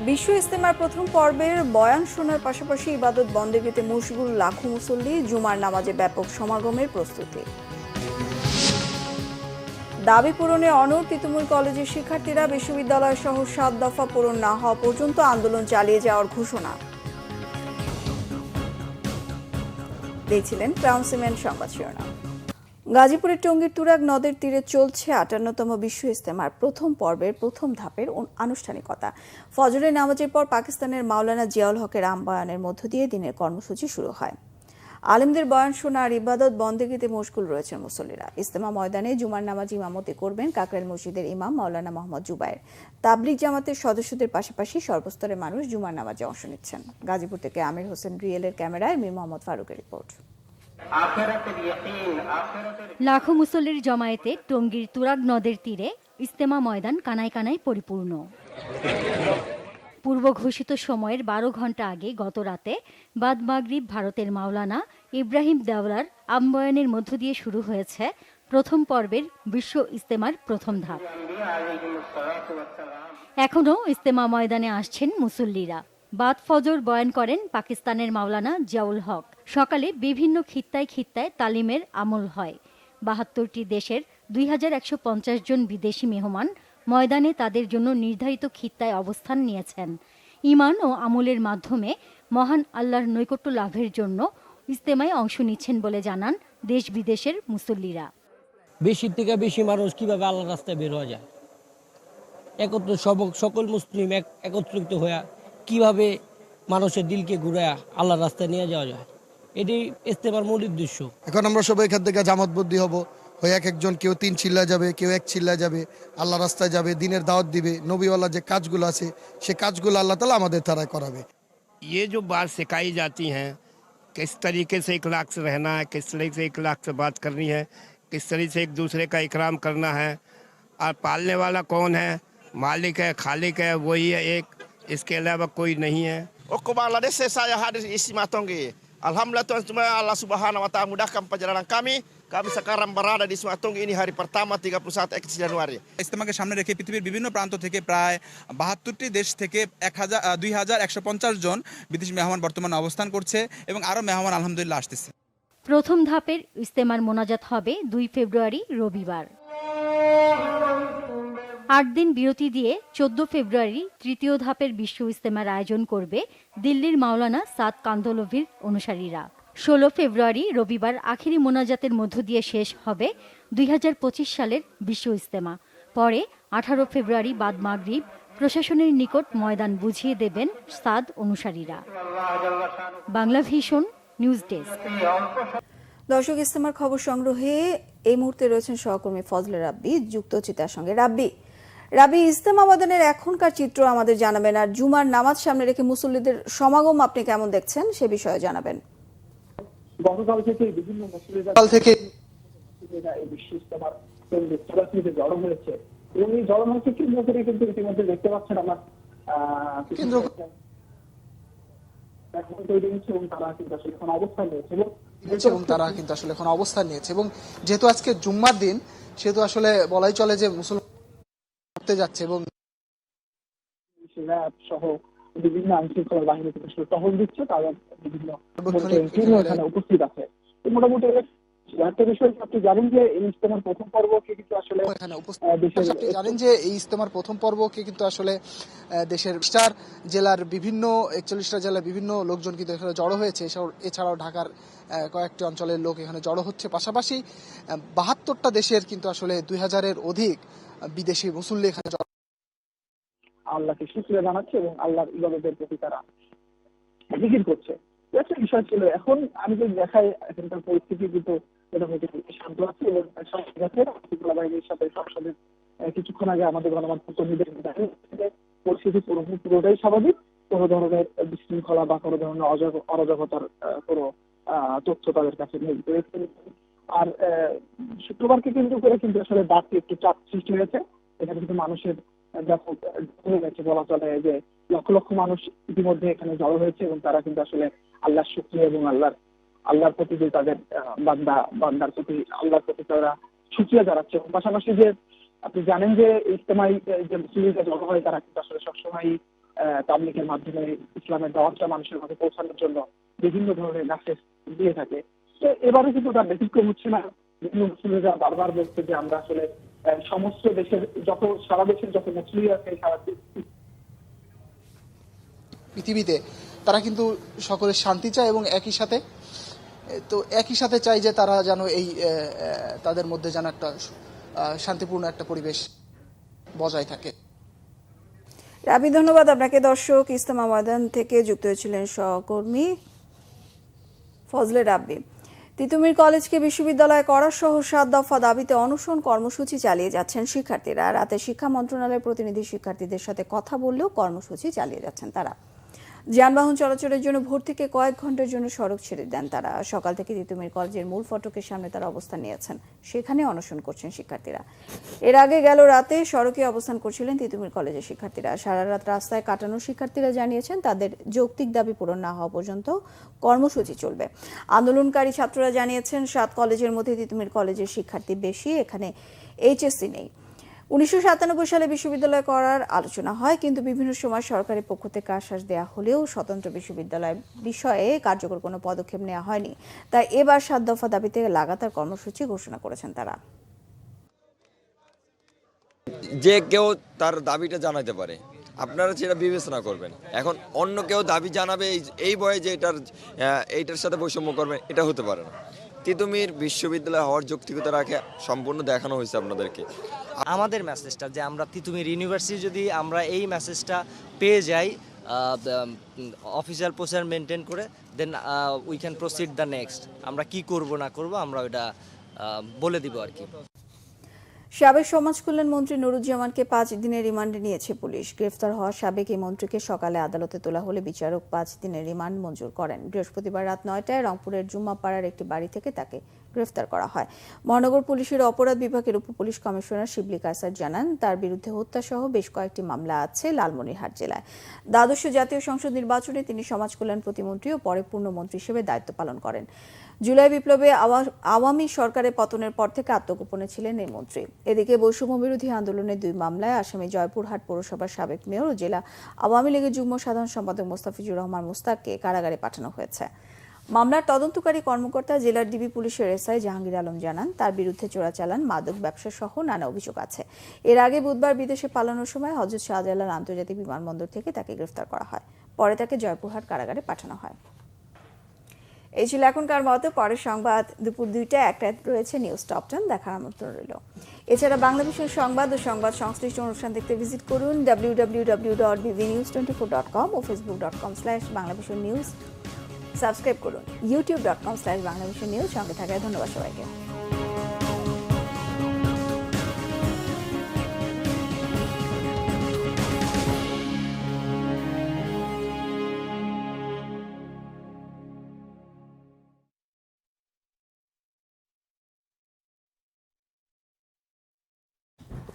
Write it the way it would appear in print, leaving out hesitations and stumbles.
বিশ্ব ইজতেমার প্রথম পর্বের বয়ান শোনার পাশাপাশি ইবাদত বন্দেগীতে মশগুল লাখো মুসল্লি, জুমার নামাজে ব্যাপক সমাগমের প্রস্তুতি। দাবি পূরণে অনড় তিতুমীর কলেজের শিক্ষার্থীরা, বিশ্ববিদ্যালয় সহ 7 দফা পূরণ না হওয়া পর্যন্ত আন্দোলন চালিয়ে যাওয়ার ঘোষণা। দেখছিলেন ক্রাউন সিমেন্ট সংবাদ শিরোনাম। গাজীপুরের টঙ্গীর তুরাগ নদের তীরে চলছে 58তম বিশ্ব ইজতেমার প্রথম পর্বের প্রথম ধাপের আনুষ্ঠানিকতা। ফজরের নামাজের পর পাকিস্তানের মাওলানা জিয়াউল হকের আমবয়ানের মধ্য দিয়ে দিনের কর্মসূচি শুরু হয়। আলেমদের বয়ান শোনা আর ইবাদত বন্দেগীতে মশগুল রয়েছেন মুসল্লিরা। ইজতেমা ময়দানে জুমার নামাজ ইমামতি করবেন কাকরাইল মসজিদের ইমাম মাওলানা মোহাম্মদ জুবায়ের। তাবলিগ জামাতের সদস্যদের পাশাপাশি সর্বস্তরের মানুষ জুমার নামাজে অংশ নিচ্ছেন। গাজীপুর থেকে আমির হোসেন রিয়েলের ক্যামেরায় মীর মোহাম্মদ ফারুকের রিপোর্ট। লাখো মুসল্লির জমায়েতে টঙ্গীর তুরাগ নদের তীরে ইজতেমা ময়দান কানায় কানায় পরিপূর্ণ। পূর্ব ঘোষিত সময়ের 12 ঘণ্টা আগে গত রাতে বাদ মাগরিব ভারতের মাওলানা ইব্রাহিম দেওলার আমবয়ানের মধ্য দিয়ে শুরু হয়েছে প্রথম পর্বের বিশ্ব ইজতেমার প্রথম ধাপ। এখনও ইজতেমা ময়দানে আসছেন মুসল্লিরা। বাদ ফজর বয়ান করেন পাকিস্তানের মাওলানা জিয়াউল হক। সকালে বিভিন্ন খিত্তায় খিত্তায় তালিমের আমল হয়। 72টি দেশের 2150 জন বিদেশি মেহমান ময়দানে তাদের জন্য নির্ধারিত খিত্তায় অবস্থান নিয়েছেন। ঈমান ও আমলের মাধ্যমে মহান আল্লাহর নৈকট্য লাভের জন্য ইজতেমায় অংশ নিচ্ছেন বলে জানান দেশ বিদেশের মুসল্লিরা। বেশি থেকে বেশি মানুষ কিভাবে আল্লাহর রাস্তায় বের হওয়া যায়, সকল মুসলিম একত্রিত হয়ে কিভাবে মানুষের দিলকে ঘুরায় আল্লাহর রাস্তায় নিয়ে যাওয়া যায়, এটাই ইজতেমার মূল উদ্দেশ্য। এখন আমরা সবাই এখান থেকে জামাতবদ্ধি হব, হয়ে এক একজন, কেউ 3 চিল্লা যাবে, কেউ 1 চিল্লা যাবে, আল্লাহ রাস্তায় যাবে, দিনের দাওয়াত দিবে, নবীওয়ালা যে কাজগুলো আছে সে কাজগুলো আল্লাহ তাআলা আমাদের দ্বারা করাবে। ये जो बात सिखाई जाती हैं, किस तरीके से इखलाक से रहना है, किस तरीके से इखलाक से बात करनी है, किस तरीके से एक दूसरे का इकराम करना है, और पालने वाला कौन है, मालिक है, खालिक है, वही है एक, इसके अलावा कोई नहीं है। Bangladesh saya hadir di Istimewa Tonggi. Alhamdulillah Tuhan Allah Subhanahu wa taala mudahkan perjalanan kami. Kami sekarang berada di Istimewa Tonggi ini hari pertama 31 Januari. ইজতেমাকে সামনে রেখে পৃথিবীর বিভিন্ন প্রান্ত থেকে প্রায় 72টি দেশ থেকে 2150 জন বিদেশি মেহমান বর্তমানে অবস্থান করছে এবং আরও মেহমান আলহামদুলিল্লাহ আসতেছে। প্রথম ধাপের ইজতেমার মোনাজাত হবে 2 ফেব্রুয়ারি রবিবার। 8 দিন বিরতি দিয়ে 14 ফেব্রুয়ারি তৃতীয় ধাপের বিশ্ব ইজতেমার আয়োজন করবে দিল্লির মাওলানা সাদ কান্দলভির অনুসারীরা। 16 ফেব্রুয়ারি রবিবার আখিরি মোনাজাতের মধ্য দিয়ে শেষ হবে 2025 সালের বিশ্ব ইজতেমা। পরে 18 ফেব্রুয়ারি বাদ মাগরিব প্রশাসনের নিকট ময়দান বুঝিয়ে দেবেন সাদ অনুসারীরা। Bangla vision news desk. দর্শক, ইজতেমার খবর সংগ্রহে এই মুহূর্তে রয়েছেন সহকর্মী ফজলে রাব্বি, যুক্ত চিতার সঙ্গে। রাব্বি, ইজতেমা ময়দানের এখনকার চিত্র আমাদের জানাবেন, আর জুমার নামাজ সামনে রেখে মুসল্লিদের সমাগম আপনি কেমন দেখছেন সে বিষয়ে জানাবেন। গতকাল থেকে বিভিন্ন মুসল্লিরা বিশ্ব ইজতেমার কেন্দ্রে জড়ো হয়েছে এবং এই জড়ো হয়েছে কেন্দ্র করে কিন্তু ইতিমধ্যে দেখতে পাচ্ছেন আমার তৈরি হচ্ছে এবং তারা কিন্তু আসলে এখন অবস্থান নিয়েছে এবং যেহেতু আজকে জুম্মার দিন সেহেতু আসলে বলাই চলে যে মুসলমান যাচ্ছে এবং সহ বিভিন্ন আইন শৃঙ্খলা বাহিনী থেকে টহল দিচ্ছে, তারা বিভিন্ন এখানে উপস্থিত আছে। মোটামুটি একটা বিষয় আপনি জানেন যে এই ইজতেমার প্রথম পর্বকে কিন্তু আসলে দেশের জেলার বিভিন্ন 41টা জেলার বিভিন্ন লোকজন কিন্তু এখানে জড়ো হয়েছে। এছাড়াও ঢাকার কয়েকটি অঞ্চলের লোক এখানে জড়ো হচ্ছে। পাশাপাশি 72টা দেশের কিন্তু আসলে 2000-এর অধিক বিদেশি মুসল্লি এখানে আল্লাহকে শুকরিয়া জানাচ্ছে এবং আল্লাহর ইবাদতের প্রতি তারা জিকির করছে। একটা বিষয় ছিল, এখন আমি যদি দেখাই এখানকার পরিস্থিতি কিন্তু মোটামুটি শান্ত আছে এবং বাহিনীর সাথে সংসদের কিছুক্ষণ আগে আমাদের গণমাধ্যম কর্মীদের পরিস্থিতি পুরোটাই স্বাভাবিক। কোনো ধরনের বিশৃঙ্খলা বা কোনো ধরনের অরাজকতার কোনো তথ্য তাদের কাছে নেই। আর শুক্রবারকে কেন্দ্র করে কিন্তু আসলে বাড়তি একটু চাপ সৃষ্টি হয়েছে। এখানে কিন্তু মানুষের ব্যাপক হয়ে গেছে, বলা চলে যে লক্ষ লক্ষ মানুষ ইতিমধ্যে এখানে জড়ো হয়েছে এবং তারা কিন্তু আসলে আল্লাহর শুকরিয়া এবং আল্লাহর প্রতি যে তাদের বান্দার প্রতি আল্লাহর প্রতি তারা শুকরিয়া জানাচ্ছে। পাশাপাশি যে আপনি জানেন যে ইজতেমায় যে মুসলিমরা জড়ো হয় তারা কিন্তু আসলে সবসময় তাবলীগের মাধ্যমে ইসলামের দাওয়াতটা মানুষের কাছে পৌঁছানোর জন্য বিভিন্ন ধরনের মেসেজ দিয়ে থাকে। তো এবারে কিন্তু তার ব্যতিক্রম হচ্ছে না। বিভিন্ন মুসলিমরা বারবার বলছে যে আমরা আসলে সমস্ত দেশের সারা দেশের যত মুসলিম আছে সারা পৃথিবীতে তারা কিন্তু সকলের শান্তি চায় এবং একই সাথে চাই যে তারা যেন এই তাদের মধ্যে যেন একটা শান্তিপূর্ণ একটা পরিবেশ বজায় থাকে। রাবি, ধন্যবাদ আপনাকে। দর্শক, ইজতেমা ময়দান থেকে যুক্ত হয়েছিলেন সহকর্মী ফজলে রাব্বি। তিতুমির কলেজকে বিশ্ববিদ্যালয় করা সহ 7 দফা দাবিতে অনশন কর্মসূচি চালিয়ে যাচ্ছেন শিক্ষার্থীরা। রাতে শিক্ষা মন্ত্রণালয়ের প্রতিনিধি শিক্ষার্থীদের সাথে কথা বললেও কর্মসূচি চালিয়ে যাচ্ছেন তারা। যানবাহন চলাচলের জন্য ভোর থেকে কয়েক ঘন্টার জন্য সড়ক ছেড়ে দেন তারা। সকাল থেকে তিতুমির কলেজের মূল ফটকের সামনে তারা অবস্থান নিয়েছেন, সেখানে অনশন করছেন শিক্ষার্থীরা। এর আগে গেল রাতে সড়কে অবস্থান করছিলেন তিতুমির কলেজের শিক্ষার্থীরা। সারা রাত রাস্তায় কাটানো শিক্ষার্থীরা জানিয়েছেন তাদের যৌক্তিক দাবি পূরণ না হওয়া পর্যন্ত কর্মসূচি চলবে। আন্দোলনকারী ছাত্ররা জানিয়েছেন 7 কলেজের মধ্যে তিতুমির কলেজের শিক্ষার্থী বেশি, এখানে এইচএসসি নেই। 1997 সালে বিশ্ববিদ্যালয় করার আলোচনা হয়, কিন্তু বিভিন্ন সময় সরকারের পক্ষ থেকে আশ্বাস দেওয়া হলেও স্বতন্ত্র বিশ্ববিদ্যালয় বিষয়ে কার্যকর কোনো পদক্ষেপ নেওয়া হয়নি। তাই এবার 7 দফা দাবিতে লাগাতার কর্মসূচি ঘোষণা করেছেন তারা। যে কেউ তার দাবিটা জানাতে পারে, আপনারা সেটা বিবেচনা করবেন। এখন অন্য কেউ দাবি জানাবে এই বয়ে যে এইটার সাথে বৈষম্য করবেন, এটা হতে পারে না। তিতুমির বিশ্ববিদ্যালয় হওয়ার যৌক্তিকতা রাখে সম্পূর্ণ দেখানো হয়েছে আপনাদেরকে। আমাদের মেসেজটা যে আমরা তিতুমির ইউনিভার্সিটি যদি আমরা এই মেসেজটা পেয়ে যাই অফিসিয়াল প্রসিজার মেনটেন করে, then we can proceed the next. আমরা কি করব না করব আমরা ওটা বলে দিব আর কি। সাবেক সমাজ কল্যাণ মন্ত্রী নুরুজ্জামানকে 5 দিনের রিমান্ডে নিয়েছে পুলিশ। গ্রেফতার হওয়া সাবেক এই মন্ত্রীকে সকালে আদালতে তোলা হলে বিচারক 5 দিনের রিমান্ড মঞ্জুর করেন। বৃহস্পতিবার রাত 9টায় রংপুরের জুম্মাপাড়ার একটি বাড়ি থেকে তাকে গ্রেফতার করা হয়। মহানগর পুলিশের অপরাধ বিভাগের উপপুলিশ কমিশনার শিবলি কায়সার জানান, তার বিরুদ্ধে হত্যাসহ বেশ কয়েকটি মামলা আছে লালমনিরহাট জেলায়। দ্বাদশ জাতীয় সংসদ নির্বাচনে তিনি সমাজ কল্যাণ প্রতিমন্ত্রী ও পরে পূর্ণমন্ত্রী হিসেবে দায়িত্ব পালন করেন। জুলাই বিপ্লবে আওয়ামী সরকারের পতনের পর থেকে আত্মগোপনে ছিলেন এই মন্ত্রী। এদিকে বৈষম্য বিরোধী আন্দোলনের 2 মামলায় আসামি জয়পুরহাট পৌরসভার সাবেক মেয়র ও জেলা আওয়ামী লীগের যুগ্ম সাধারণ সম্পাদক মোস্তাফিজুর রহমান মুস্তাককে কারাগারে পাঠানো হয়েছে। মামলার তদন্তকারী কর্মকর্তা জেলার ডিবি পুলিশের এসআই জাহাঙ্গীর আলম জানান, তার বিরুদ্ধে চোরাচালান, মাদক ব্যবসা সহ নানা অভিযোগ আছে। এর আগে বুধবার বিদেশে পালানোর সময় হযরত শাহজালাল আন্তর্জাতিক বিমানবন্দর থেকে তাকে গ্রেফতার করা হয়। পরে তাকে জয়পুরহাট কারাগারে পাঠানো হয়। এই ছিল এখনকার মতো। পরের সংবাদ দুপুর 2টায় একটা রয়েছে নিউজ টপ 10 দেখার আমন্ত্রণ রইল। এছাড়া বাংলাদেশের সংবাদ ও সংবাদ সংশ্লিষ্ট অনুষ্ঠান দেখতে ভিজিট করুন www.bbnews24.com ও facebook.com/banglavisionnews। সাবস্ক্রাইব করুন youtube.com/banglavisionnews। সঙ্গে থাকায় ধন্যবাদ সবাইকে।